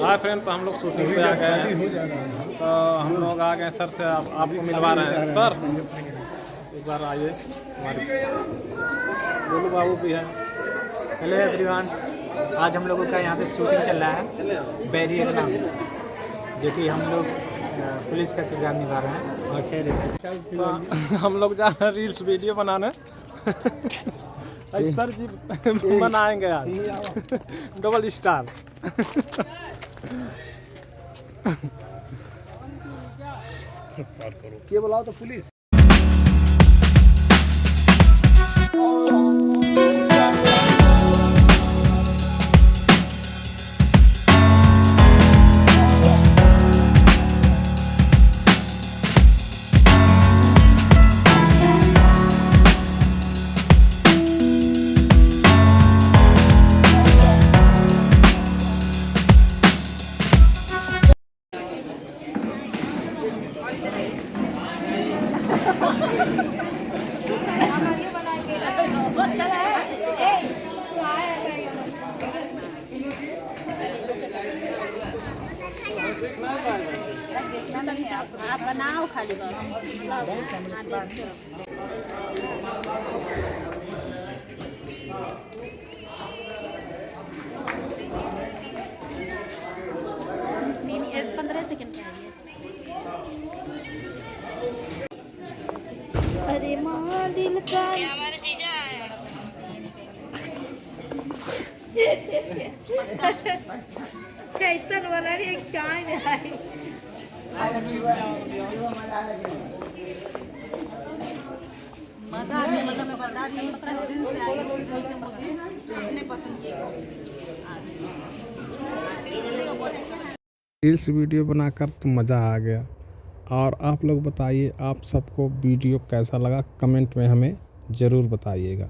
Hi friend, तो हम लोग शूटिंग पे आ गए हैं। तो हम लोग आ गए सर से, आपको मिलवा रहे हैं। सर एक बार आइए, हमारे गोलू बाबू भी है। हेलो एवरीवन, आज हम लोगों का यहाँ पे शूटिंग चल रहा है बैरियर नाम, जो कि हम लोग पुलिस का किरदार निभा रहे हैं। और तो हम लोग जा रहे हैं रील्स वीडियो बनाने। सर जी बनाएंगे आज डबल स्टार। क्या बुलाओ तो पुलिस। आप बनाओ खाली बस 15 सेकंड का है। अरे माँ दिल का हमारे जीजा है। कैसन वाला रे क्या है मजा आने लगा। मैं बता रही हूँ 10 दिन से आई हूँ, जैसे मुझे अपने पसंद की रील्स वीडियो बनाकर तो मज़ा आ गया। और आप लोग बताइए, आप सबको वीडियो कैसा लगा, कमेंट में हमें ज़रूर बताइएगा।